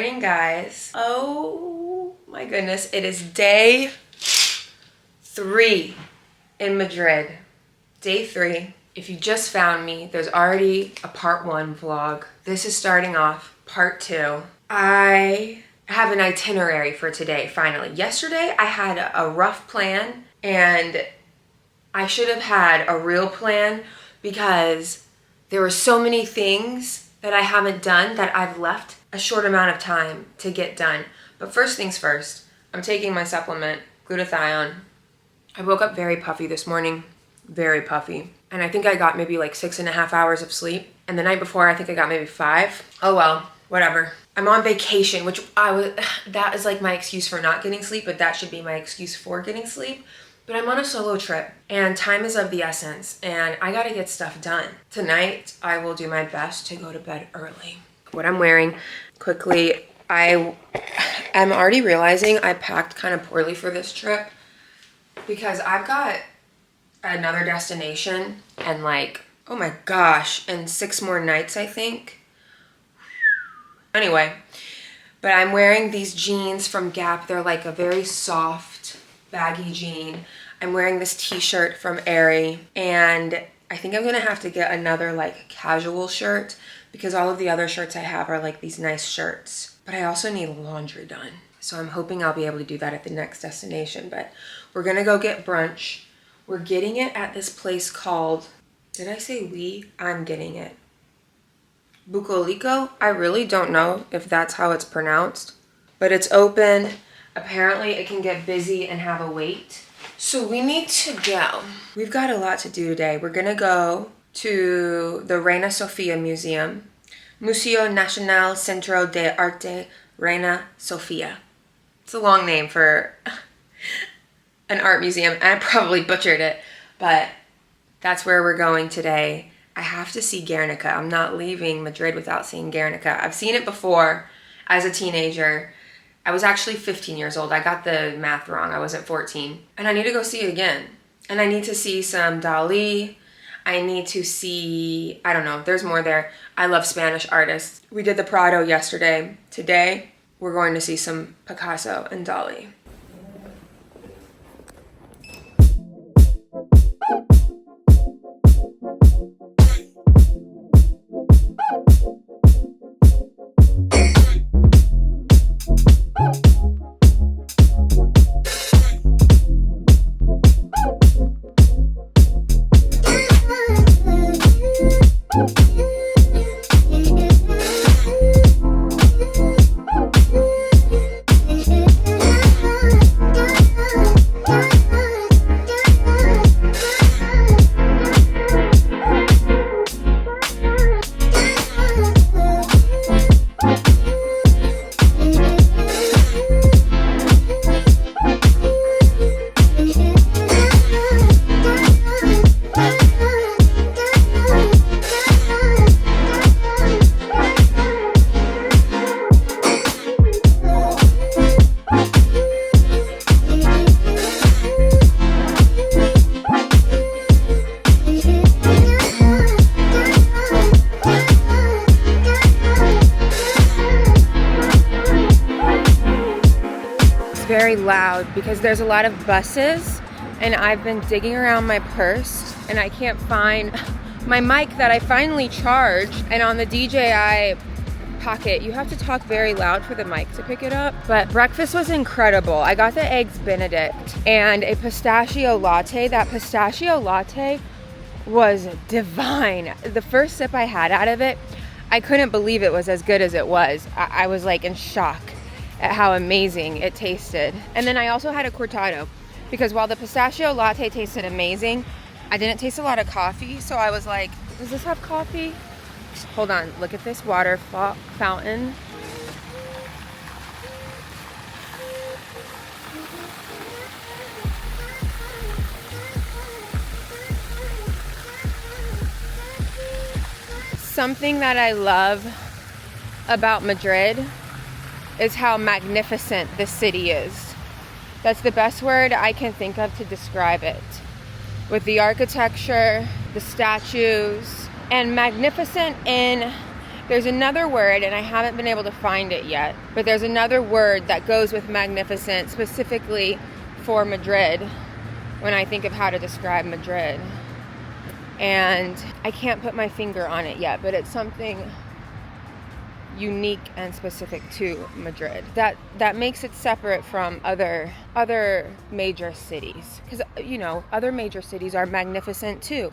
morning, guys. Oh my goodness, it is day 3 in Madrid. Day 3. If you just found me, there's already a part 1 vlog. This is starting off part 2. I have an itinerary for today, finally. Yesterday, I had a rough plan, and I should have had a real plan because there were so many things that I haven't done that I've left a short amount of time to get done. But first things first, I'm taking my supplement, glutathione. I woke up very puffy this morning, very puffy. And I think I got maybe like 6.5 hours of sleep. And the night before, I think I got maybe 5. Oh well, whatever. I'm on vacation, which that is like my excuse for not getting sleep, but that should be my excuse for getting sleep. But I'm on a solo trip and time is of the essence and I gotta get stuff done. Tonight, I will do my best to go to bed early. What I'm wearing, quickly, I'm already realizing I packed kind of poorly for this trip because I've got another destination and like, oh my gosh, and 6 more nights, I think. Anyway, but I'm wearing these jeans from Gap. They're like a very soft, baggy jean. I'm wearing this t-shirt from Aerie, and I think I'm gonna have to get another like casual shirt because all of the other shirts I have are like these nice shirts. But I also need laundry done. So I'm hoping I'll be able to do that at the next destination. But we're gonna go get brunch. We're getting it at this place called, did I say we? I'm getting it. Bucolico? I really don't know if that's how it's pronounced. But it's open. Apparently it can get busy and have a wait. So we need to go. We've got a lot to do today. We're gonna go to the Reina Sofía Museum. Museo Nacional Centro de Arte Reina Sofía. It's a long name for an art museum. I probably butchered it, but that's where we're going today. I have to see Guernica. I'm not leaving Madrid without seeing Guernica. I've seen it before as a teenager. I was actually 15 years old. I got the math wrong. I wasn't 14. And I need to go see it again. And I need to see some Dalí. I need to see, I don't know, there's more there. I love Spanish artists. We did the Prado yesterday. Today, we're going to see some Picasso and Dalí. Very loud because there's a lot of buses and I've been digging around my purse and I can't find my mic that I finally charged, and on the DJI Pocket you have to talk very loud for the mic to pick it up. But breakfast was incredible. I got the eggs Benedict and a pistachio latte. That pistachio latte was divine. The first sip I had out of it, I couldn't believe it was as good as it was. I was like in shock at how amazing it tasted. And then I also had a cortado because while the pistachio latte tasted amazing, I didn't taste a lot of coffee. So I was like, does this have coffee? Hold on, look at this water fountain. Something that I love about Madrid is how magnificent the city is. That's the best word I can think of to describe it. With the architecture, the statues, and magnificent in There's another word, and I haven't been able to find it yet, but there's another word that goes with magnificent specifically for Madrid when I think of how to describe Madrid. And I can't put my finger on it yet, but it's something unique and specific to Madrid that makes it separate from other major cities, because other major cities are magnificent too.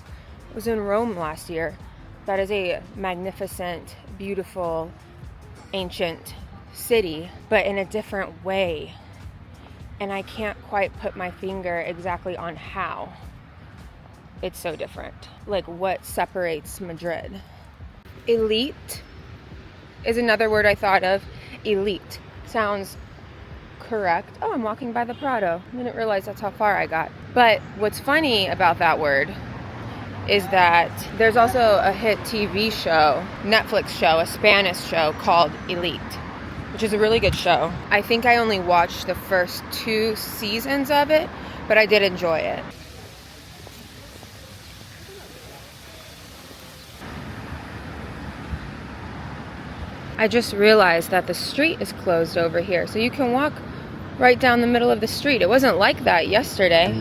I was in Rome last year. That is a magnificent, beautiful, ancient city, but in a different way, and I can't quite put my finger exactly on how. It's so different. Like, what separates Madrid? Elite is another word I thought of. Elite sounds correct. Oh, I'm walking by the Prado. I didn't realize that's how far I got. But what's funny about that word is that there's also a hit TV show, Netflix show, a Spanish show called Elite, which is a really good show. I think I only watched the first 2 seasons of it, but I did enjoy it. I just realized that the street is closed over here, so you can walk right down the middle of the street. It wasn't like that yesterday.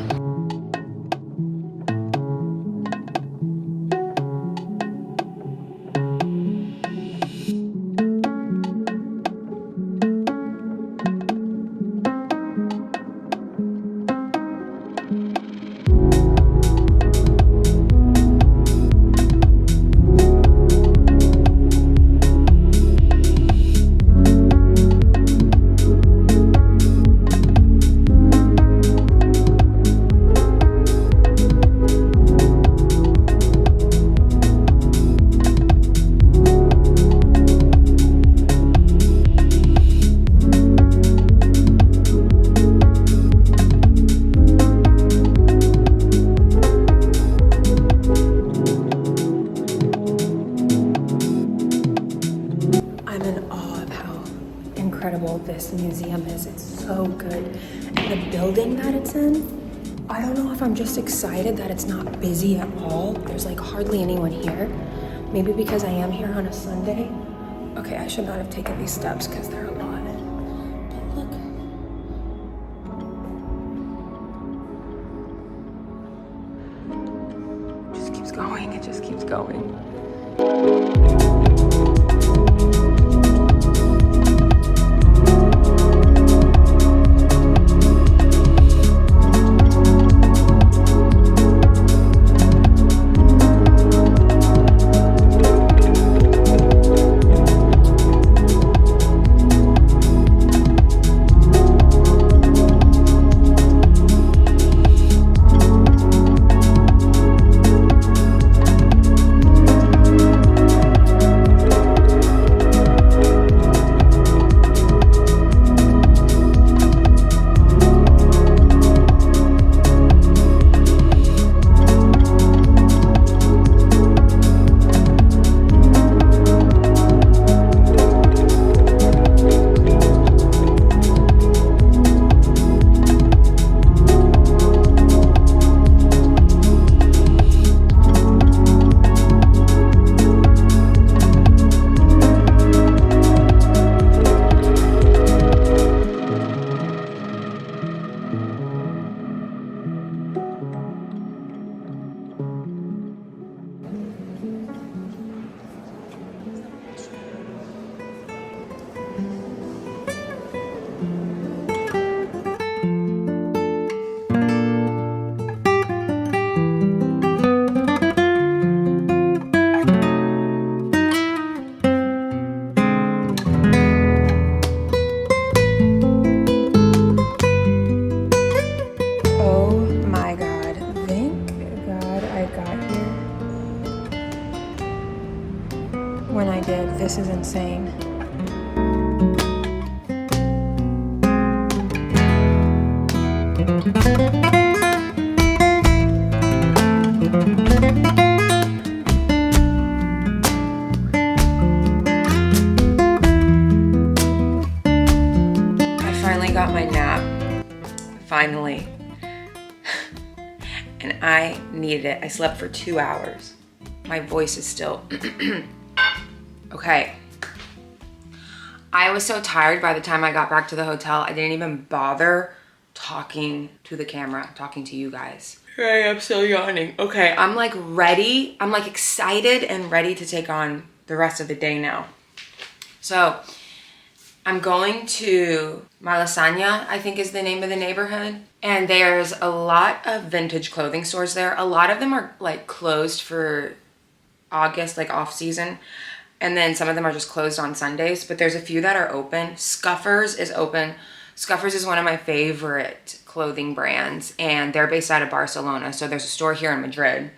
This museum is. It's so good. And the building that it's in, I don't know if I'm just excited that it's not busy at all. There's like hardly anyone here. Maybe because I am here on a Sunday. Okay, I should not have taken these steps because they're a lot. But look. It just keeps going. It just keeps going. When I did, this is insane. I finally got my nap. Finally. And I needed it. I slept for 2 hours. My voice is still Okay. I was so tired by the time I got back to the hotel, I didn't even bother talking to the camera, talking to you guys. Here I am still yawning. Okay, I'm like ready. I'm like excited and ready to take on the rest of the day now. So I'm going to Malasaña, I think is the name of the neighborhood. And there's a lot of vintage clothing stores there. A lot of them are like closed for August, like off season. And then some of them are just closed on Sundays, but there's a few that are open. Scuffers is open. Scuffers is one of my favorite clothing brands, and they're based out of Barcelona. So there's a store here in Madrid.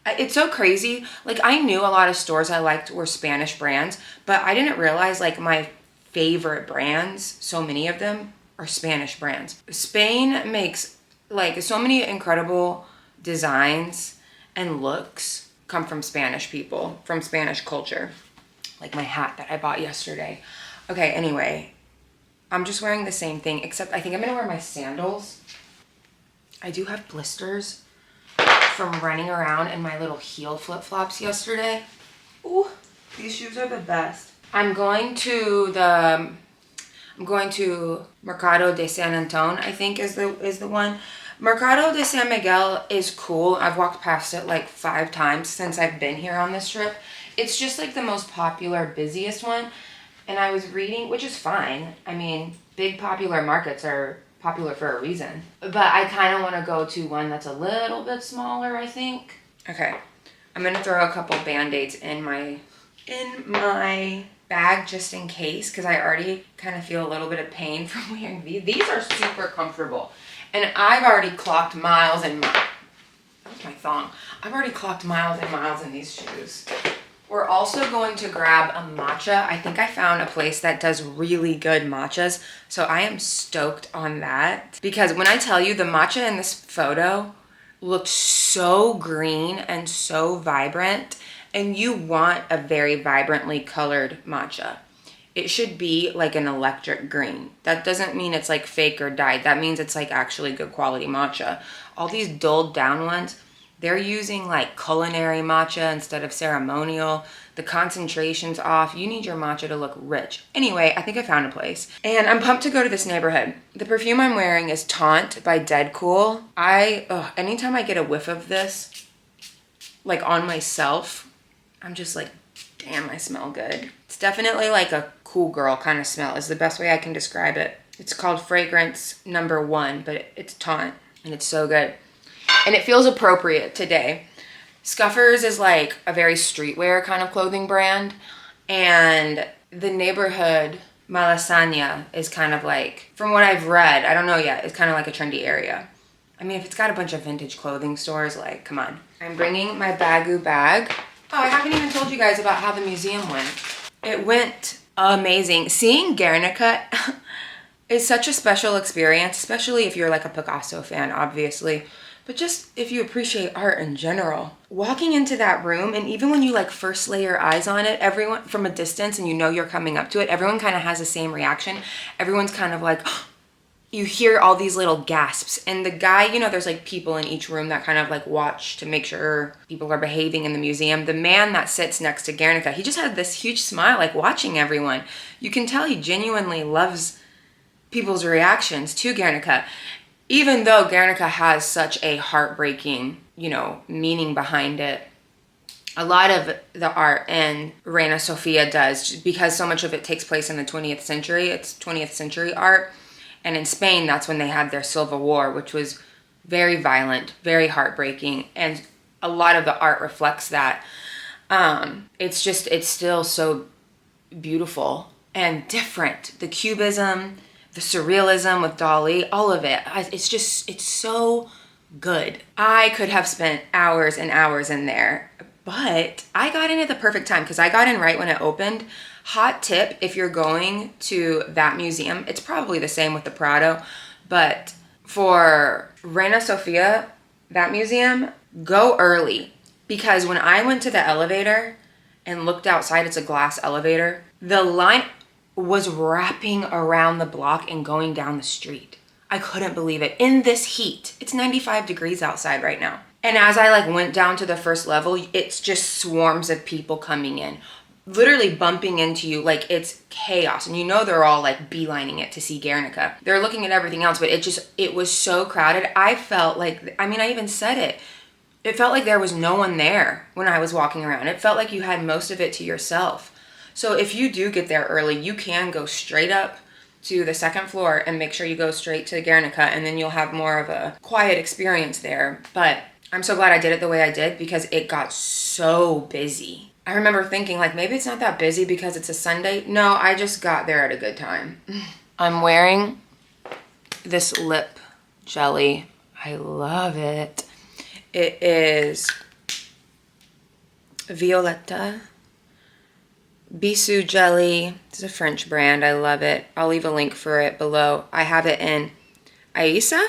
It's so crazy. Like, I knew a lot of stores I liked were Spanish brands, but I didn't realize like my favorite brands, so many of them are Spanish brands. Spain makes like so many incredible designs and looks come from Spanish people, from Spanish culture. Like my hat that I bought yesterday. Okay, anyway, I'm just wearing the same thing, except I think I'm gonna wear my sandals. I do have blisters from running around in my little heel flip-flops yesterday. Ooh, these shoes are the best. I'm going to Mercado de San Anton, I think is the one. Mercado de San Miguel is cool. I've walked past it like 5 times since I've been here on this trip. It's just like the most popular, busiest one. And I was reading, which is fine. I mean, big popular markets are popular for a reason. But I kind of want to go to one that's a little bit smaller, I think. Okay, I'm going to throw a couple Band-Aids in my bag just in case, because I already kind of feel a little bit of pain from wearing these. These are super comfortable. And I've already clocked miles and miles. That was my thong. I've already clocked miles and miles in these shoes. We're also going to grab a matcha. I think I found a place that does really good matchas. So I am stoked on that. Because when I tell you the matcha in this photo looked so green and so vibrant, and you want a very vibrantly colored matcha. It should be like an electric green. That doesn't mean it's like fake or dyed. That means it's like actually good quality matcha. All these dulled down ones, they're using like culinary matcha instead of ceremonial. The concentration's off. You need your matcha to look rich. Anyway, I think I found a place. And I'm pumped to go to this neighborhood. The perfume I'm wearing is Taunt by Dead Cool. Anytime I get a whiff of this, like on myself, I'm just like, damn, I smell good. It's definitely like a cool girl kind of smell is the best way I can describe it. It's called Fragrance Number 1, but it's Taunt, and it's so good. And it feels appropriate today. Scuffers is like a very streetwear kind of clothing brand. And the neighborhood, Malasaña, is kind of like, from what I've read, I don't know yet, it's kind of like a trendy area. I mean, if it's got a bunch of vintage clothing stores, like, come on. I'm bringing my Baggu bag. Oh, I haven't even told you guys about how the museum went. It went amazing. Seeing Guernica is such a special experience, especially if you're like a Picasso fan, obviously. But just if you appreciate art in general. Walking into that room, and even when you like first lay your eyes on it, everyone from a distance and you know you're coming up to it, everyone kind of has the same reaction. Everyone's kind of like, you hear all these little gasps. And the guy, you know, there's like people in each room that kind of like watch to make sure people are behaving in the museum. The man that sits next to Guernica, he just had this huge smile, like watching everyone. You can tell he genuinely loves people's reactions to Guernica. Even though Guernica has such a heartbreaking, you know, meaning behind it, a lot of the art in Reina Sofia does, because so much of it takes place in the 20th century. It's 20th century art. And in Spain, that's when they had their Civil War, which was very violent, very heartbreaking. And a lot of the art reflects that. It's still so beautiful and different. The cubism, the surrealism with Dalí, all of it. It's so good. I could have spent hours and hours in there, but I got in at the perfect time because I got in right when it opened. Hot tip, if you're going to that museum, it's probably the same with the Prado, but for Reina Sofia, that museum, go early. Because when I went to the elevator and looked outside, it's a glass elevator, the line was wrapping around the block and going down the street. I couldn't believe it. In this heat, it's 95 degrees outside right now. And as I like went down to the first level, it's just swarms of people coming in. literally bumping into you like it's chaos. And you know they're all like beelining it to see Guernica. They're looking at everything else, but it was so crowded. I felt like, I mean, I even said it. It felt like there was no one there when I was walking around. It felt like you had most of it to yourself. So if you do get there early, you can go straight up to the second floor and make sure you go straight to Guernica, and then you'll have more of a quiet experience there. But I'm so glad I did it the way I did because it got so busy. I remember thinking like, maybe it's not that busy because it's a Sunday. No, I just got there at a good time. I'm wearing this lip jelly. I love it. It is Violetta Bisou Jelly. It's a French brand. I love it. I'll leave a link for it below. I have it in Aisa,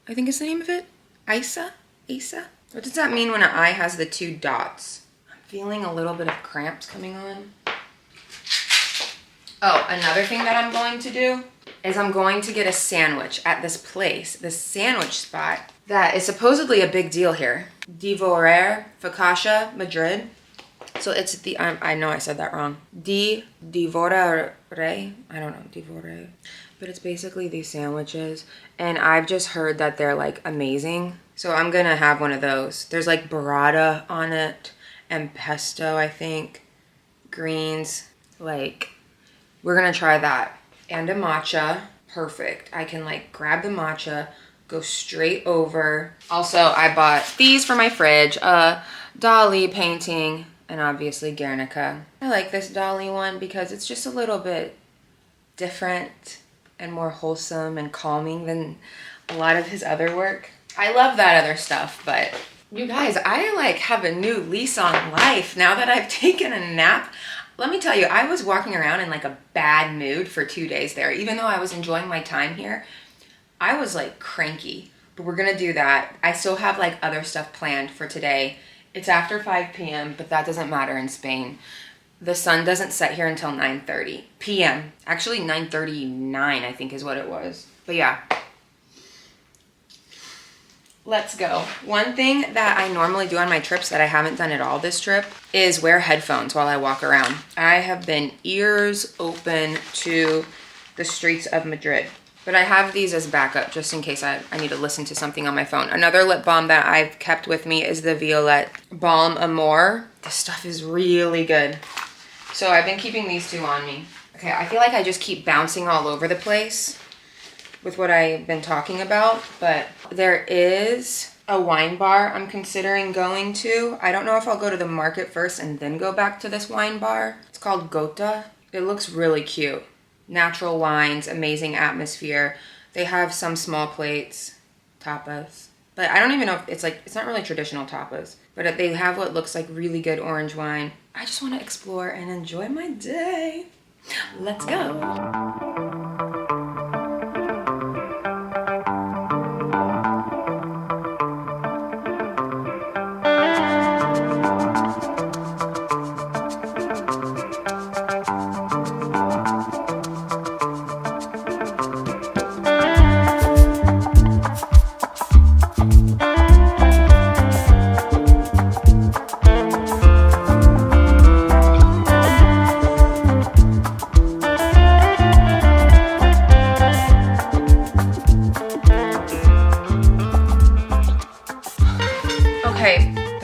I think is the name of it. Isa? Isa? What does that mean when an eye has the 2 dots? I'm feeling a little bit of cramps coming on. Oh, another thing that I'm going to do is I'm going to get a sandwich at this place, this sandwich spot that is supposedly a big deal here. Devorer Focaccia, Madrid. So it's the, I know I said that wrong. Devorare, I don't know, Devorare. But it's basically these sandwiches. And I've just heard that they're like amazing. So I'm gonna have one of those. There's like burrata on it and pesto, I think. Greens, like, we're gonna try that. And a matcha, perfect. I can like grab the matcha, go straight over. Also, I bought these for my fridge, a Dalí painting, and obviously Guernica. I like this Dalí one because it's just a little bit different and more wholesome and calming than a lot of his other work. I love that other stuff, but you guys, I like have a new lease on life now that I've taken a nap. Let me tell you, I was walking around in like a bad mood for 2 days there. Even though I was enjoying my time here, I was like cranky. But we're gonna do that. I still have like other stuff planned for today. It's after 5 p.m., but that doesn't matter in Spain. The sun doesn't set here until 9:30 p.m. Actually, 9:39, I think is what it was. But yeah. Let's go. One thing that I normally do on my trips that I haven't done at all this trip is wear headphones while I walk around. I have been ears open to the streets of Madrid. But I have these as backup just in case I need to listen to something on my phone. Another lip balm that I've kept with me is the Violette Balm Amour. This stuff is really good. So I've been keeping these 2 on me. Okay, I feel like I just keep bouncing all over the place with what I've been talking about. But there is a wine bar I'm considering going to. I don't know if I'll go to the market first and then go back to this wine bar. It's called Gota. It looks really cute. Natural wines, amazing atmosphere. They have some small plates, tapas. But I don't even know if it's not really traditional tapas. But they have what looks like really good orange wine. I just want to explore and enjoy my day. Let's go.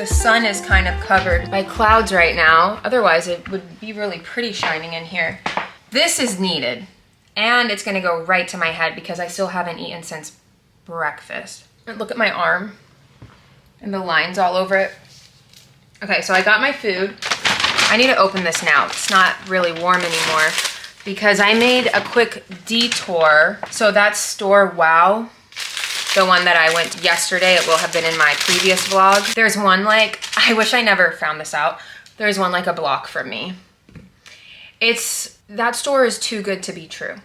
Sun is kind of covered by clouds right now. Otherwise, it would be really pretty shining in here. This is needed, and it's gonna go right to my head because I still haven't eaten since breakfast. Look at my arm and the lines all over it. Okay, so I got my food. I need to open this now. It's not really warm anymore because I made a quick detour. So that's Store Wow. The one that I went yesterday, it will have been in my previous vlog. There's one like, I wish I never found this out. There's one like a block from me. That store is too good to be true.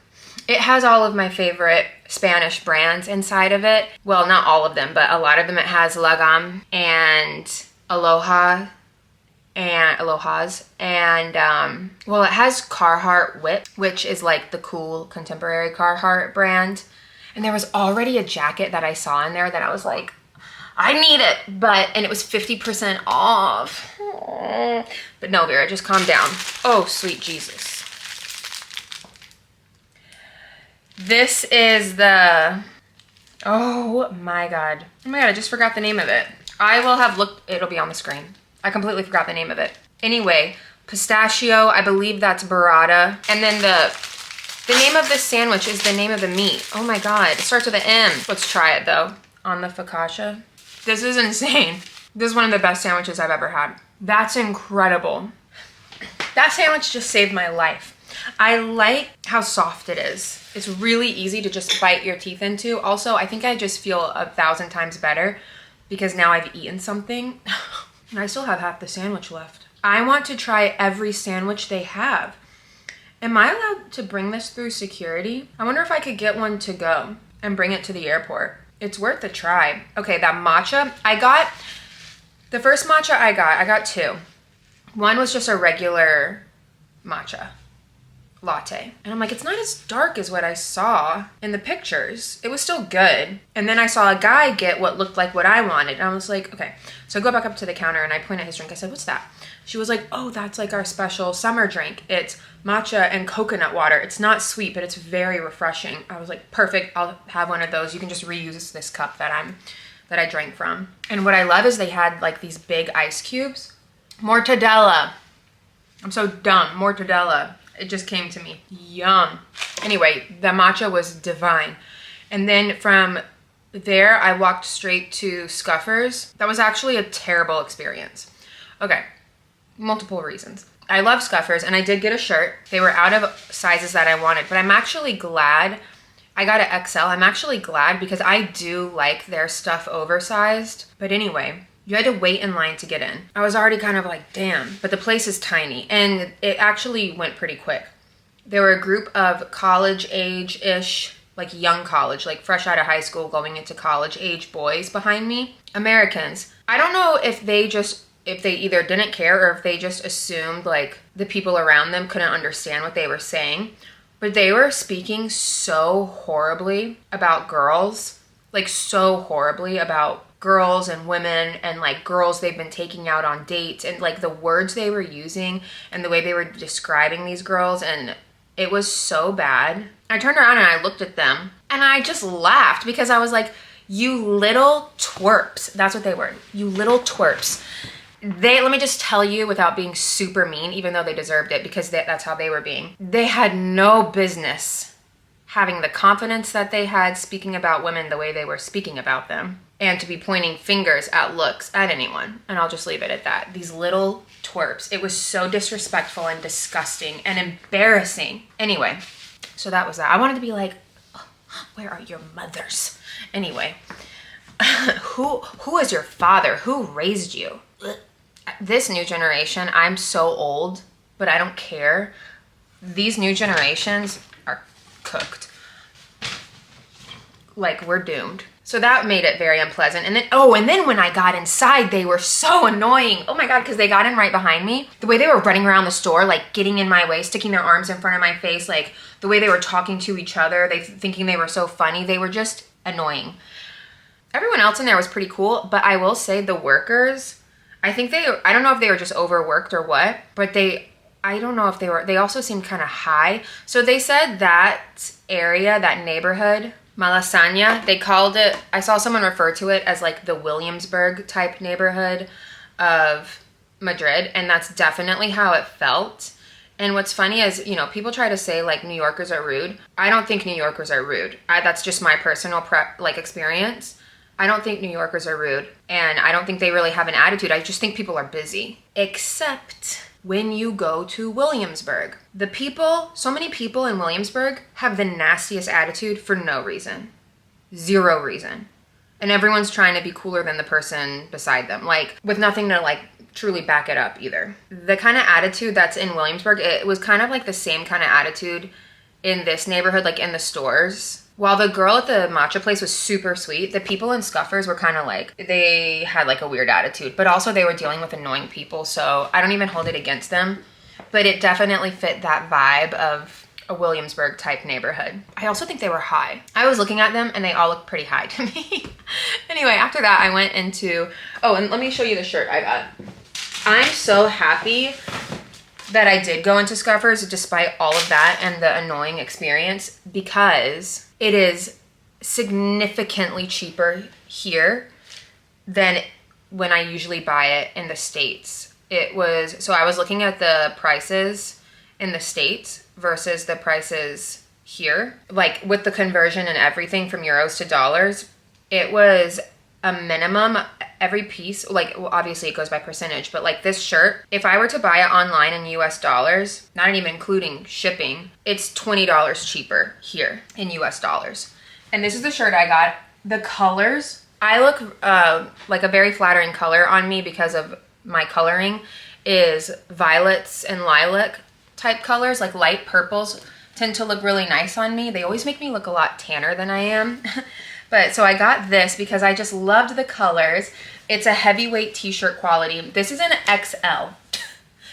It has all of my favorite Spanish brands inside of it. Well, not all of them, but a lot of them. It has Lagam and Aloha and Aloha's. And, well, it has Carhartt Whip, which is like the cool contemporary Carhartt brand. And there was already a jacket that I saw in there that I was like, I need it. And it was 50% off. But no, Vera, just calm down. Oh, sweet Jesus. This is the, oh my God. Oh my God, I just forgot the name of it. I will have looked, it'll be on the screen. I completely forgot the name of it. Anyway, pistachio, I believe that's burrata. And then the name of this sandwich is the name of the meat. Oh my God, it starts with an M. Let's try it though, on the focaccia. This is insane. This is one of the best sandwiches I've ever had. That's incredible. That sandwich just saved my life. I like how soft it is. It's really easy to just bite your teeth into. Also, I think I just feel 1,000 times better because now I've eaten something and I still have half the sandwich left. I want to try every sandwich they have. Am I allowed to bring this through security? I wonder if I could get one to go and bring it to the airport. It's worth a try. Okay, that matcha, the first matcha I got two. One was just a regular matcha latte. And I'm like, it's not as dark as what I saw in the pictures. It was still good. And then I saw a guy get what looked like what I wanted. And I was like, okay. So I go back up to the counter and I point at his drink. I said, what's that? She was like, oh, that's like our special summer drink. It's matcha and coconut water. It's not sweet, but it's very refreshing. I was like, perfect. I'll have one of those. You can just reuse this cup that I drank from. And what I love is they had like these big ice cubes. Mortadella. I'm so dumb. Mortadella. It just came to me. Yum. Anyway, the matcha was divine. And then from there, I walked straight to Scuffers. That was actually a terrible experience. Okay, multiple reasons. I love Scuffers and I did get a shirt. They were out of sizes that I wanted, but I'm actually glad I got an XL. I'm actually glad because I do like their stuff oversized. But anyway, you had to wait in line to get in. I was already kind of like, damn, but the place is tiny and it actually went pretty quick. There were a group of college age-ish, like young college, like fresh out of high school going into college age boys behind me. Americans. I don't know if they either didn't care or if they just assumed like the people around them couldn't understand what they were saying, but they were speaking so horribly about girls, like so horribly about girls and women and like girls they've been taking out on dates and like the words they were using and the way they were describing these girls, and it was so bad. I turned around and I looked at them and I just laughed because I was like, you little twerps. That's what they were. You little twerps. Let me just tell you without being super mean, even though they deserved it because that's how they were being. They had no business having the confidence that they had speaking about women the way they were speaking about them, and to be pointing fingers at looks at anyone. And I'll just leave it at that. These little twerps. It was so disrespectful and disgusting and embarrassing. Anyway, so that was that. I wanted to be like, oh, where are your mothers? Anyway, who is your father? Who raised you? This new generation, I'm so old, but I don't care. These new generations are cooked. Like, we're doomed. So that made it very unpleasant. And then when I got inside, they were so annoying. Oh my God, because they got in right behind me. The way they were running around the store, like getting in my way, sticking their arms in front of my face, like the way they were talking to each other, thinking they were so funny. They were just annoying. Everyone else in there was pretty cool, but I will say the workers, I don't know if they were just overworked or what, but I don't know if they also seemed kind of high. So they said that area, that neighborhood, Malasaña, they called it, I saw someone refer to it as like the Williamsburg type neighborhood of Madrid, and that's definitely how it felt. And what's funny is, you know, people try to say like New Yorkers are rude. I don't think New Yorkers are rude. That's just my personal experience. I don't think New Yorkers are rude, and I don't think they really have an attitude. I just think people are busy. Except when you go to Williamsburg. So many people in Williamsburg have the nastiest attitude for no reason. Zero reason. And everyone's trying to be cooler than the person beside them, like with nothing to like truly back it up either. The kind of attitude that's in Williamsburg, it was kind of like the same kind of attitude in this neighborhood, like in the stores. While the girl at the matcha place was super sweet, the people in Scuffers were kind of like, they had like a weird attitude, but also they were dealing with annoying people, so I don't even hold it against them. But it definitely fit that vibe of a Williamsburg type neighborhood. I also think they were high. I was looking at them and they all looked pretty high to me. Anyway, after that I went into, oh, and let me show you the shirt I got. I'm so happy that I did go into Scuffers despite all of that and the annoying experience, because it is significantly cheaper here than when I usually buy it in the States. So I was looking at the prices in the States versus the prices here. Like with the conversion and everything from euros to dollars, it was a minimum every piece, like, well, obviously it goes by percentage, but like this shirt, if I were to buy it online in US dollars, not even including shipping, it's $20 cheaper here in US dollars. And this is the shirt I got. The colors, I look like a very flattering color on me because of my coloring is violets and lilac type colors, like light purples tend to look really nice on me. They always make me look a lot tanner than I am. But so I got this because I just loved the colors. It's a heavyweight t-shirt quality. This is an XL.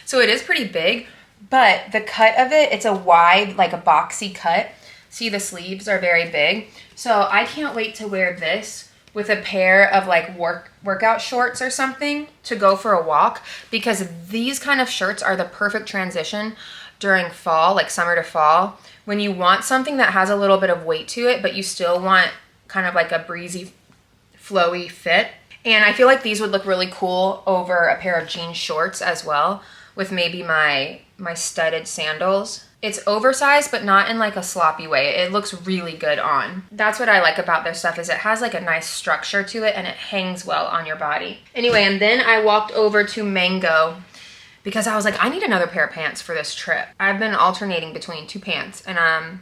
So it is pretty big, but the cut of it, it's a wide, like a boxy cut. See, the sleeves are very big. So I can't wait to wear this with a pair of like workout shorts or something to go for a walk, because these kind of shirts are the perfect transition during fall, like summer to fall, when you want something that has a little bit of weight to it, but you still want kind of like a breezy, flowy fit. And I feel like these would look really cool over a pair of jean shorts as well, with maybe my studded sandals. It's oversized, but not in like a sloppy way. It looks really good on. That's what I like about their stuff, is it has like a nice structure to it and it hangs well on your body. Anyway, and then I walked over to Mango because I was like, I need another pair of pants for this trip. I've been alternating between two pants and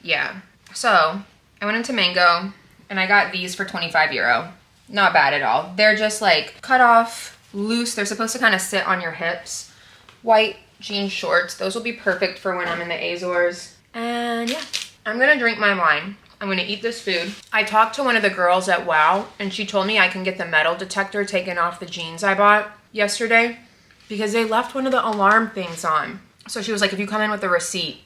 yeah. So I went into Mango and I got these for 25 euro. Not bad at all. They're just like cut off, loose. They're supposed to kind of sit on your hips. White jean shorts. Those will be perfect for when I'm in the Azores. And yeah, I'm gonna drink my wine. I'm gonna eat this food. I talked to one of the girls at WOW and she told me I can get the metal detector taken off the jeans I bought yesterday because they left one of the alarm things on. So she was like, if you come in with a receipt,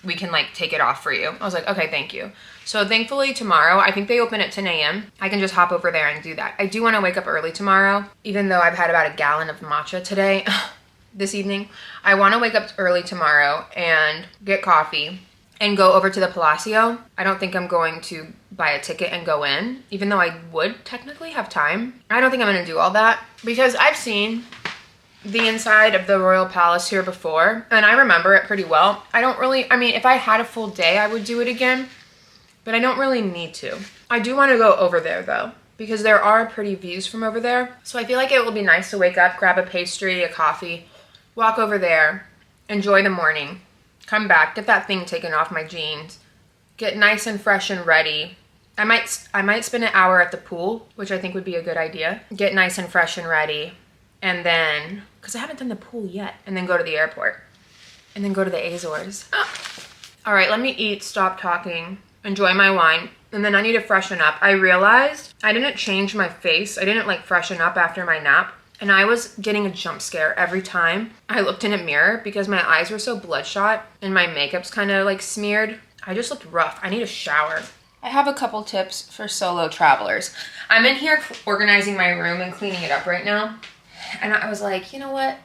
we can like take it off for you. I was like, okay, thank you. So thankfully tomorrow, I think they open at 10 a.m. I can just hop over there and do that. I do want to wake up early tomorrow, even though I've had about a gallon of matcha today, this evening. I want to wake up early tomorrow and get coffee and go over to the Palacio. I don't think I'm going to buy a ticket and go in, even though I would technically have time. I don't think I'm going to do all that because I've seen the inside of the Royal Palace here before and I remember it pretty well. I mean, if I had a full day, I would do it again, but I don't really need to. I do want to go over there though, because there are pretty views from over there. So I feel like it will be nice to wake up, grab a pastry, a coffee, walk over there, enjoy the morning, come back, get that thing taken off my jeans, get nice and fresh and ready. I might spend an hour at the pool, which I think would be a good idea. Get nice and fresh and ready. And then, because I haven't done the pool yet, and then go to the airport. And then go to the Azores. All right, let me eat, stop talking, enjoy my wine, and then I need to freshen up. I realized I didn't change my face. I didn't like freshen up after my nap. And I was getting a jump scare every time I looked in a mirror because my eyes were so bloodshot and my makeup's kind of like smeared. I just looked rough. I need a shower. I have a couple tips for solo travelers. I'm in here organizing my room and cleaning it up right now. And I was like, you know what?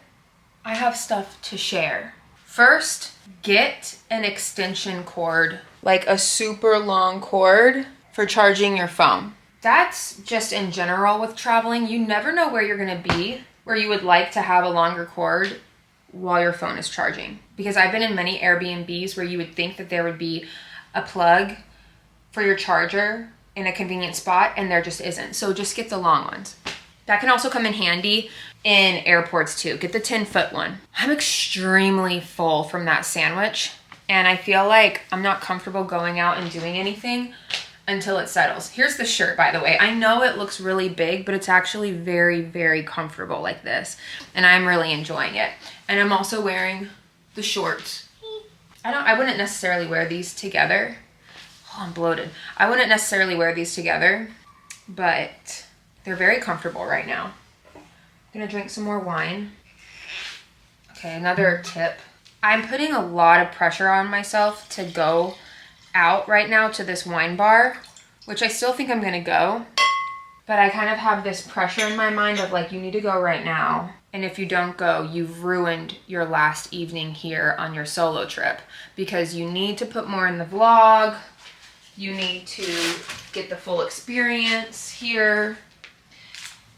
I have stuff to share. First, get an extension cord, like a super long cord for charging your phone. That's just in general with traveling. You never know where you're gonna be, where you would like to have a longer cord while your phone is charging. Because I've been in many Airbnbs where you would think that there would be a plug for your charger in a convenient spot and there just isn't. So just get the long ones. That can also come in handy in airports too. Get the 10-foot one. I'm extremely full from that sandwich and I feel like I'm not comfortable going out and doing anything until it settles. Here's the shirt, by the way. I know it looks really big, but it's actually very, very comfortable like this. And I'm really enjoying it. And I'm also wearing the shorts. I wouldn't necessarily wear these together. Oh, I'm bloated. I wouldn't necessarily wear these together, but they're very comfortable right now. I'm gonna drink some more wine. Okay, another tip. I'm putting a lot of pressure on myself to go out right now to this wine bar, which I still think I'm gonna go, but I kind of have this pressure in my mind of like, you need to go right now And if you don't go, you've ruined your last evening here on your solo trip, because you need to put more in the vlog. You need to get the full experience here.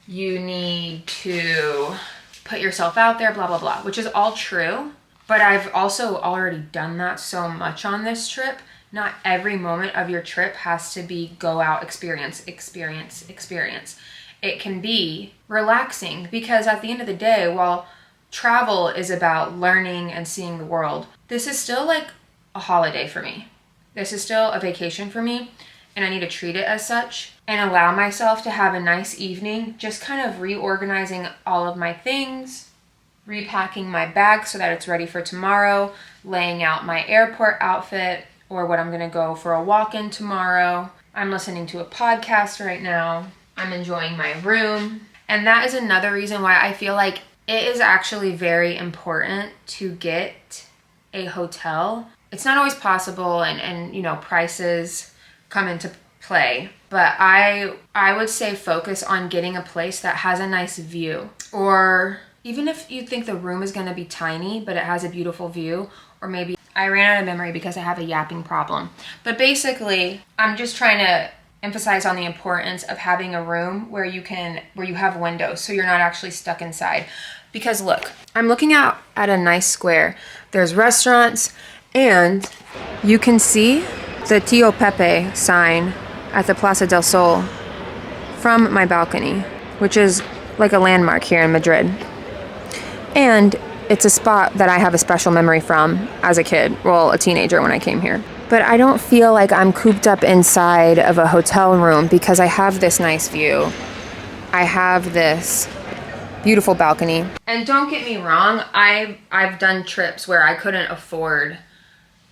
You need to put yourself out there, blah, blah, blah, which is all true. But I've also already done that so much on this trip. Not every moment of your trip has to be go out, experience, experience, experience. It can be relaxing, because at the end of the day, while travel is about learning and seeing the world, this is still like a holiday for me. This is still a vacation for me, and I need to treat it as such and allow myself to have a nice evening, just kind of reorganizing all of my things, repacking my bag so that it's ready for tomorrow, laying out my airport outfit or what I'm gonna go for a walk in tomorrow. I'm listening to a podcast right now. I'm enjoying my room. And that is another reason why I feel like it is actually very important to get a hotel. It's not always possible, and you know, prices come into play, but I would say focus on getting a place that has a nice view, or even if you think the room is going to be tiny but it has a beautiful view. Or maybe I ran out of memory because I have a yapping problem, but basically I'm just trying to emphasize on the importance of having a room where you have windows, so you're not actually stuck inside. Because look, I'm looking out at a nice square. There's restaurants, and you can see the Tío Pepe sign at the Plaza del Sol from my balcony, which is like a landmark here in Madrid. And it's a spot that I have a special memory from as a kid, well, a teenager when I came here. But I don't feel like I'm cooped up inside of a hotel room because I have this nice view. I have this beautiful balcony. And don't get me wrong, I've done trips where I couldn't afford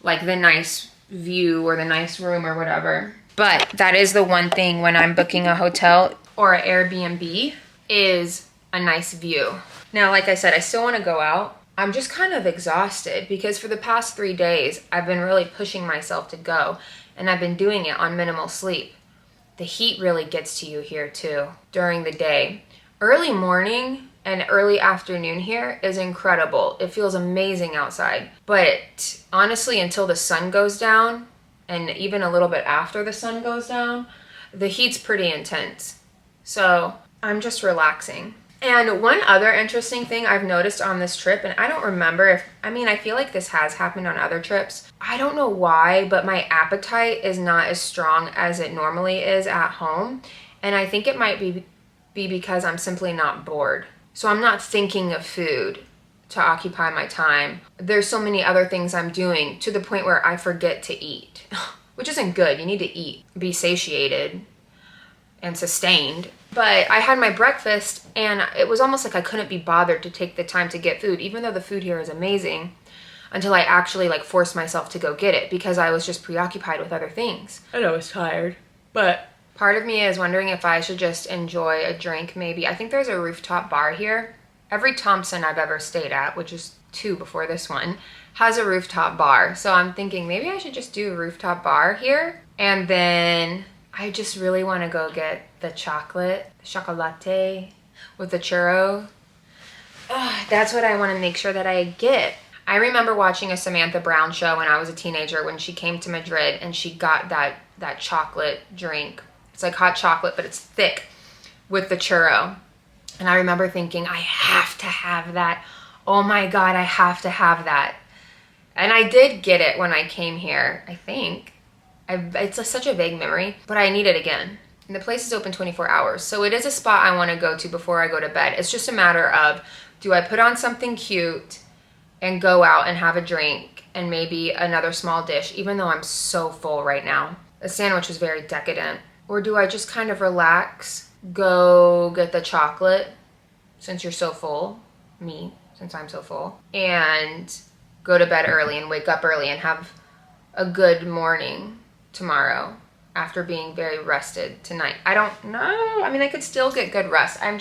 like the nice view or the nice room or whatever. But that is the one thing when I'm booking a hotel or an Airbnb, is a nice view. Now, like I said, I still want to go out. I'm just kind of exhausted because for the past 3 days, I've been really pushing myself to go, and I've been doing it on minimal sleep. The heat really gets to you here too during the day. Early morning and early afternoon here is incredible. It feels amazing outside. But honestly, until the sun goes down, and even a little bit after the sun goes down, the heat's pretty intense. So I'm just relaxing. And one other interesting thing I've noticed on this trip, and I don't remember if, I feel like this has happened on other trips. I don't know why, but my appetite is not as strong as it normally is at home. And I think it might be because I'm simply not bored. So I'm not thinking of food to occupy my time. There's so many other things I'm doing to the point where I forget to eat, which isn't good. You need to eat, be satiated and sustained. But I had my breakfast, and it was almost like I couldn't be bothered to take the time to get food, even though the food here is amazing, until I actually forced myself to go get it because I was just preoccupied with other things. And I was tired, but part of me is wondering if I should just enjoy a drink maybe. I think there's a rooftop bar here. Every Thompson I've ever stayed at, which is 2 before this one, has a rooftop bar. So I'm thinking maybe I should just do a rooftop bar here, and then I just really want to go get the chocolate with the churro. That's what I want to make sure that I get. I remember watching a Samantha Brown show when I was a teenager when she came to Madrid and she got that chocolate drink. It's like hot chocolate, but it's thick with the churro. And I remember thinking, I have to have that. Oh my God, I have to have that. And I did get it when I came here, I think. It's such a vague memory, but I need it again. And the place is open 24 hours. So it is a spot I want to go to before I go to bed. It's just a matter of, do I put on something cute and go out and have a drink and maybe another small dish, even though I'm so full right now. The sandwich was very decadent. Or do I just kind of relax, go get the chocolate, since you're so full, me, since I'm so full, and go to bed early and wake up early and have a good morning tomorrow after being very rested tonight. I don't know. I could still get good rest. I'm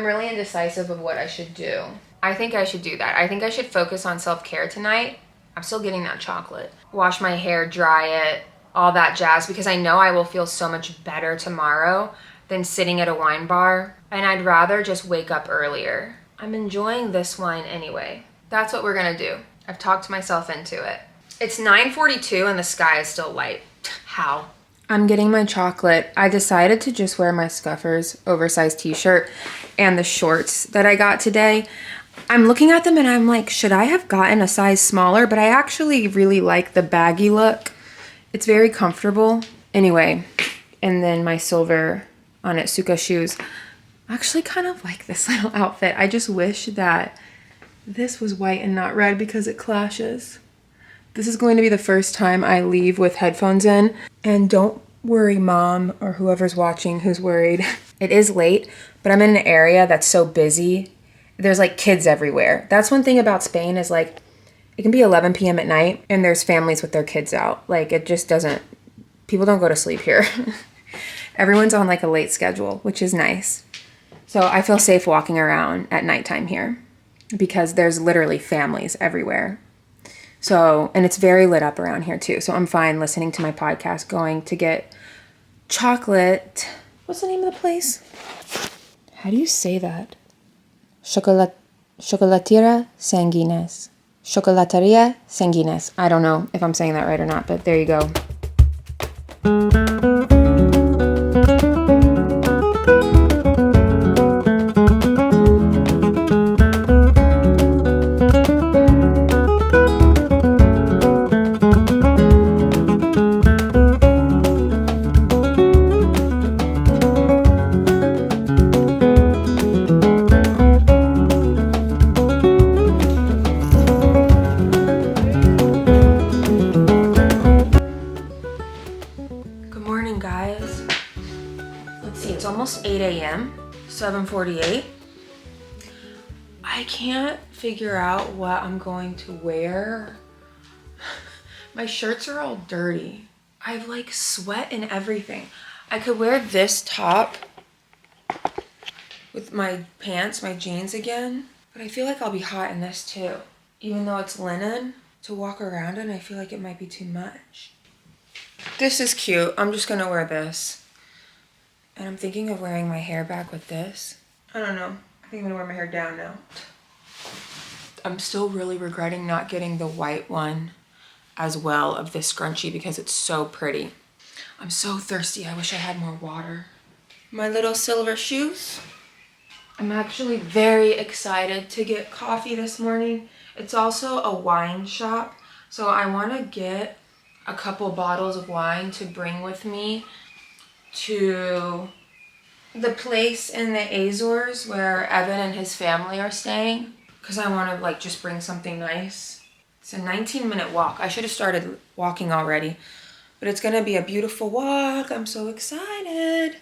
really indecisive of what I should do. I think I should do that. I think I should focus on self-care tonight. I'm still getting that chocolate. Wash my hair, dry it, all that jazz, because I know I will feel so much better tomorrow than sitting at a wine bar. And I'd rather just wake up earlier. I'm enjoying this wine anyway. That's what we're gonna do. I've talked myself into it. It's 9:42 and the sky is still light. How? I'm getting my chocolate. I decided to just wear my Scuffers oversized t-shirt and the shorts that I got today. I'm looking at them and I'm like, should I have gotten a size smaller? But I actually really like the baggy look. It's very comfortable. Anyway, and then my silver Onitsuka shoes. I actually kind of like this little outfit. I just wish that this was white and not red because it clashes. This is going to be the first time I leave with headphones in. And don't worry, Mom, or whoever's watching who's worried. It is late, but I'm in an area that's so busy. There's like kids everywhere. That's one thing about Spain is like, it can be 11 p.m. at night and there's families with their kids out. Like it just doesn't, people don't go to sleep here. Everyone's on like a late schedule, which is nice. So I feel safe walking around at nighttime here because there's literally families everywhere. So, and it's very lit up around here too. So I'm fine listening to my podcast, going to get chocolate. What's the name of the place? How do you say that? Chocolatiera Sanguines. Chocolateria Sanguines. I don't know if I'm saying that right or not, but there you go. Guys, let's see, it's almost 8 a.m. 7:48. I can't figure out what I'm going to wear. My shirts are all dirty. I have like sweat and everything. I could wear this top with my pants, my jeans again, but I feel like I'll be hot in this too. Even though it's linen, to walk around in, I feel like it might be too much. This is cute. I'm just gonna wear this. And I'm thinking of wearing my hair back with this. I don't know. I think I'm gonna wear my hair down now. I'm still really regretting not getting the white one as well of this scrunchie because it's so pretty. I'm so thirsty. I wish I had more water. My little silver shoes. I'm actually very excited to get coffee this morning. It's also a wine shop. So I wanna get a couple bottles of wine to bring with me to the place in the Azores where Evan and his family are staying, because I want to like just bring something nice. It's a 19-minute walk. I should have started walking already, but it's gonna be a beautiful walk. I'm so excited.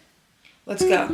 Let's go.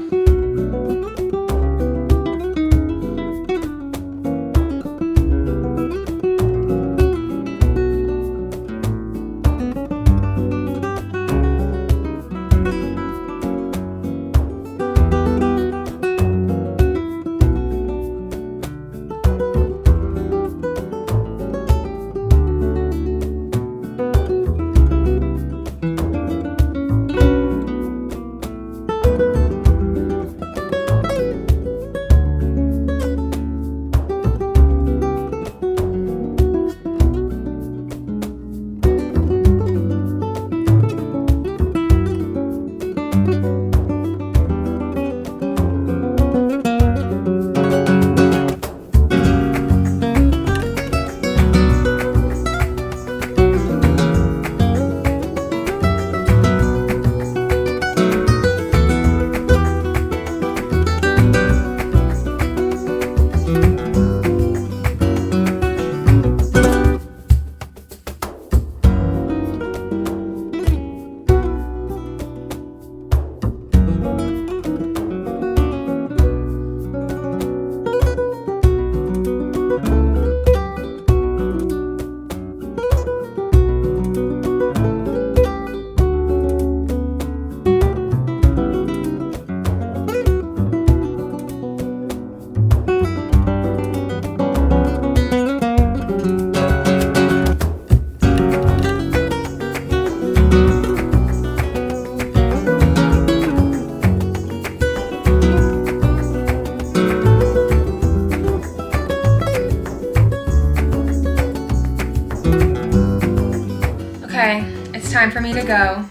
time for me to go.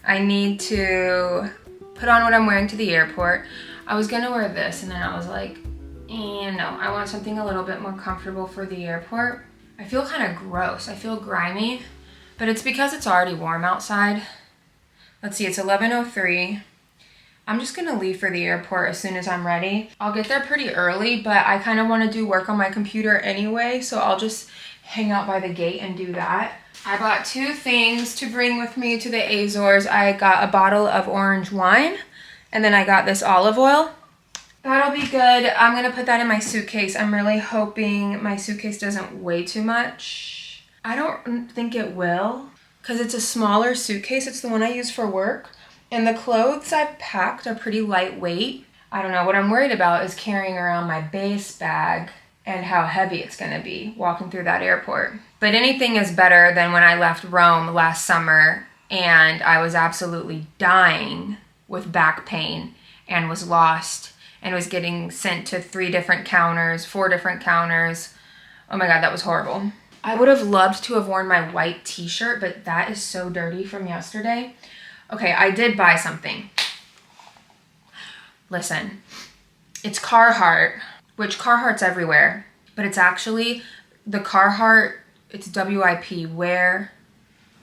I need to put on what I'm wearing to the airport. I was gonna wear this and then I was like, no, I want something a little bit more comfortable for the airport. I feel kind of gross, I feel grimy, but it's because it's already warm outside. Let's see, it's 11:03. I'm just gonna leave for the airport as soon as I'm ready. I'll get there pretty early, but I kind of want to do work on my computer anyway, so I'll just hang out by the gate and do that. I bought 2 things to bring with me to the Azores. I got a bottle of orange wine, and then I got this olive oil. That'll be good. I'm gonna put that in my suitcase. I'm really hoping my suitcase doesn't weigh too much. I don't think it will, because it's a smaller suitcase. It's the one I use for work. And the clothes I've packed are pretty lightweight. I don't know, what I'm worried about is carrying around my base bag and how heavy it's gonna be walking through that airport. But anything is better than when I left Rome last summer and I was absolutely dying with back pain and was lost and was getting sent to 3 different counters, 4 different counters. Oh my God, that was horrible. I would have loved to have worn my white t-shirt, but that is so dirty from yesterday. Okay, I did buy something. Listen, it's Carhartt, which Carhartt's everywhere, but it's actually the Carhartt, it's WIP,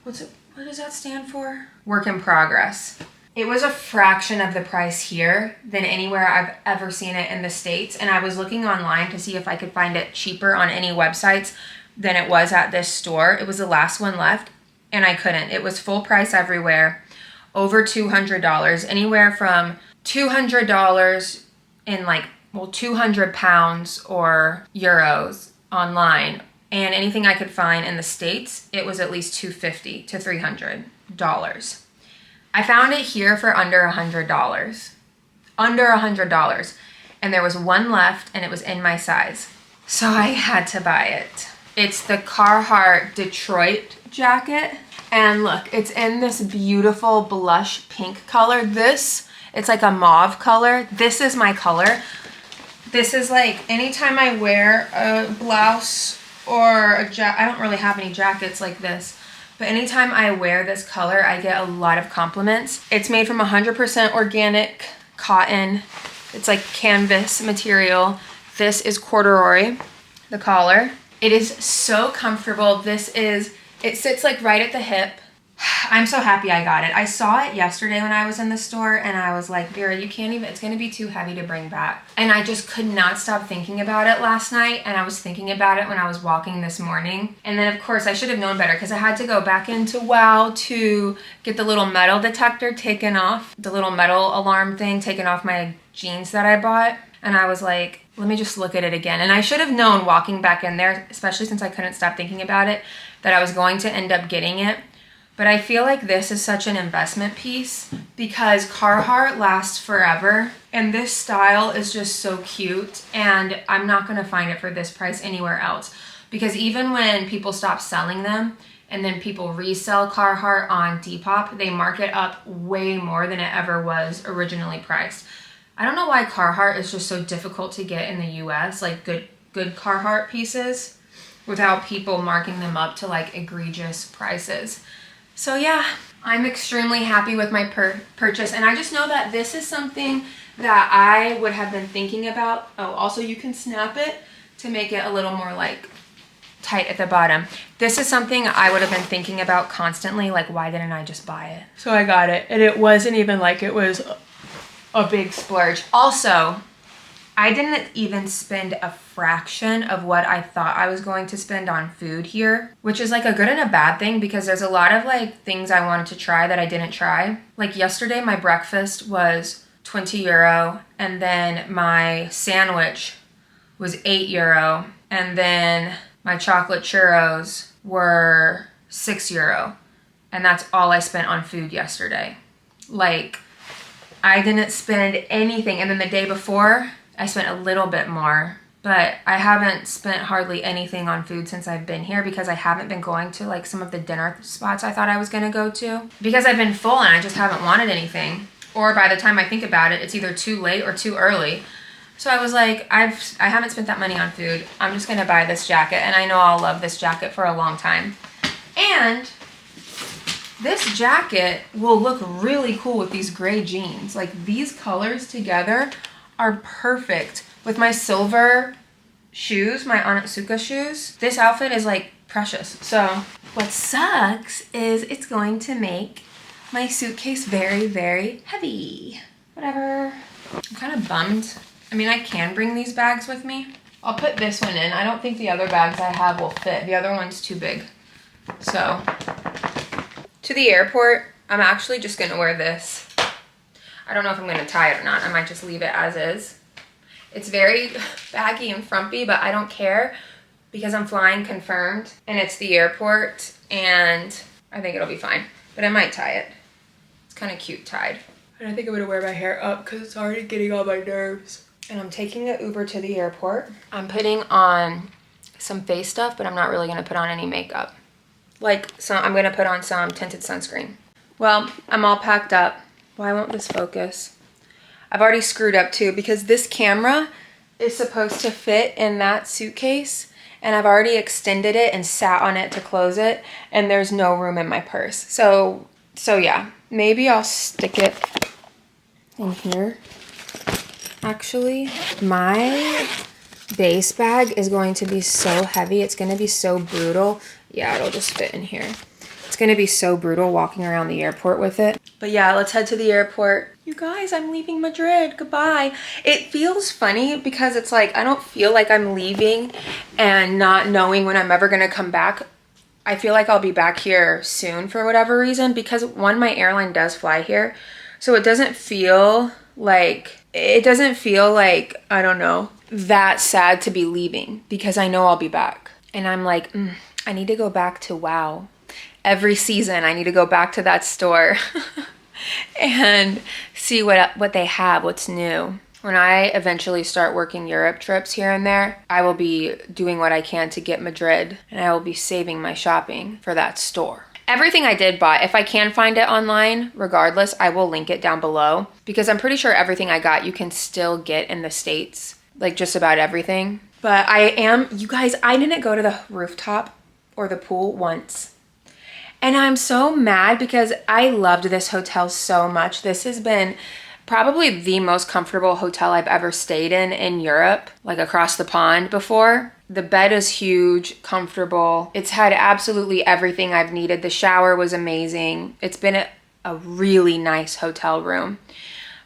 what does that stand for? Work in progress. It was a fraction of the price here than anywhere I've ever seen it in the States, and I was looking online to see if I could find it cheaper on any websites than it was at this store. It was the last one left, and I couldn't. It was full price everywhere. Over $200, anywhere from $200 in 200 pounds or euros online. And anything I could find in the States, it was at least $250 to $300. I found it here for under $100. Under $100. And there was one left and it was in my size. So I had to buy it. It's the Carhartt Detroit jacket. And look, it's in this beautiful blush pink color. It's like a mauve color. This is my color. This is like, anytime I wear a blouse or a jacket, I don't really have any jackets like this, but anytime I wear this color, I get a lot of compliments. It's made from 100% organic cotton. It's like canvas material. This is corduroy, the collar. It is so comfortable. It sits like right at the hip. I'm so happy I got it. I saw it yesterday when I was in the store and I was like, Vera, you can't even, it's gonna be too heavy to bring back. And I just could not stop thinking about it last night, and I was thinking about it when I was walking this morning. And then of course I should have known better because I had to go back into WOW to get the little metal detector taken off, the little metal alarm thing taken off my jeans that I bought. And I was like, let me just look at it again. And I should have known walking back in there, especially since I couldn't stop thinking about it, that I was going to end up getting it. But I feel like this is such an investment piece because Carhartt lasts forever and this style is just so cute, and I'm not gonna find it for this price anywhere else, because even when people stop selling them and then people resell Carhartt on Depop, they mark it up way more than it ever was originally priced. I don't know why Carhartt is just so difficult to get in the US, like good Carhartt pieces, without people marking them up to like egregious prices. So yeah, I'm extremely happy with my purchase, and I just know that this is something that I would have been thinking about. Oh, also you can snap it to make it a little more like tight at the bottom. This is something I would have been thinking about constantly, like why didn't I just buy it? So I got it, and it wasn't even like it was a big splurge. Also, I didn't even spend a fraction of what I thought I was going to spend on food here, which is like a good and a bad thing because there's a lot of like things I wanted to try that I didn't try. Like yesterday, my breakfast was 20 euro, and then my sandwich was 8 euro, and then my chocolate churros were 6 euro. And that's all I spent on food yesterday. Like, I didn't spend anything. And then the day before, I spent a little bit more, but I haven't spent hardly anything on food since I've been here because I haven't been going to like some of the dinner spots I thought I was gonna go to because I've been full and I just haven't wanted anything. Or by the time I think about it, it's either too late or too early. So I was like, I haven't spent that money on food. I'm just gonna buy this jacket, and I know I'll love this jacket for a long time. And This jacket will look really cool with these gray jeans. Like these colors together are perfect with my silver shoes, my Onitsuka shoes. This outfit is like precious. So what sucks is it's going to make my suitcase very, very heavy. Whatever. I'm kind of bummed. I mean, I can bring these bags with me. I'll put this one in. I don't think the other bags I have will fit. The other one's too big. So, to the airport, I'm actually just gonna wear this. I don't know if I'm gonna tie it or not. I might just leave it as is. It's very baggy and frumpy, but I don't care because I'm flying confirmed and it's the airport and I think it'll be fine. But I might tie it. It's kind of cute tied. And I think I'm gonna wear my hair up because it's already getting on my nerves. And I'm taking an Uber to the airport. I'm putting on some face stuff, but I'm not really gonna put on any makeup. I'm gonna put on some tinted sunscreen. Well, I'm all packed up. Why won't this focus? I've already screwed up too because this camera is supposed to fit in that suitcase and I've already extended it and sat on it to close it and there's no room in my purse. So yeah, maybe I'll stick it in here. Actually, my base bag is going to be so heavy. It's going to be so brutal. Yeah, it'll just fit in here. It's going to be so brutal walking around the airport with it. But yeah, let's head to the airport. You guys, I'm leaving Madrid. Goodbye. It feels funny because it's like I don't feel like I'm leaving and not knowing when I'm ever going to come back. I feel like I'll be back here soon for whatever reason because one, my airline does fly here. So it doesn't feel like, I don't know, that sad to be leaving because I know I'll be back. And I'm like, I need to go back to WOW. Every season, I need to go back to that store and see what they have, what's new. When I eventually start working Europe trips here and there, I will be doing what I can to get Madrid and I will be saving my shopping for that store. Everything I did buy, if I can find it online, regardless, I will link it down below because I'm pretty sure everything I got you can still get in the States, like just about everything. But you guys, I didn't go to the rooftop or the pool once. And I'm so mad because I loved this hotel so much. This has been probably the most comfortable hotel I've ever stayed in Europe, like across the pond before. The bed is huge, comfortable. It's had absolutely everything I've needed. The shower was amazing. It's been a really nice hotel room.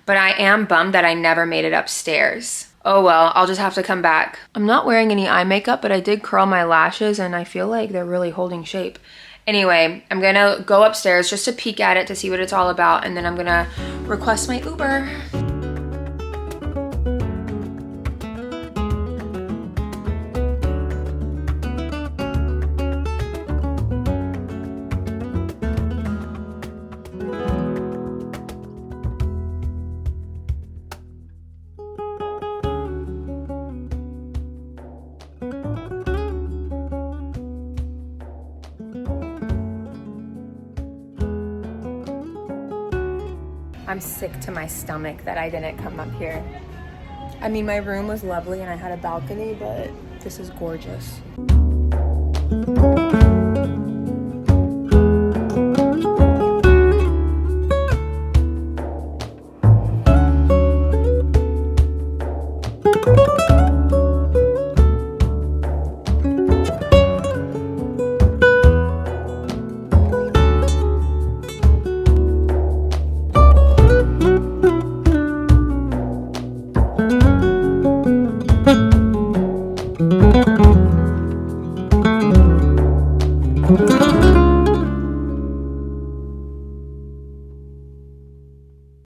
But I am bummed that I never made it upstairs. Oh well, I'll just have to come back. I'm not wearing any eye makeup, but I did curl my lashes and I feel like they're really holding shape. Anyway, I'm gonna go upstairs just to peek at it to see what it's all about, and then I'm gonna request my Uber. I'm sick to my stomach that I didn't come up here. I mean, my room was lovely and I had a balcony, but this is gorgeous.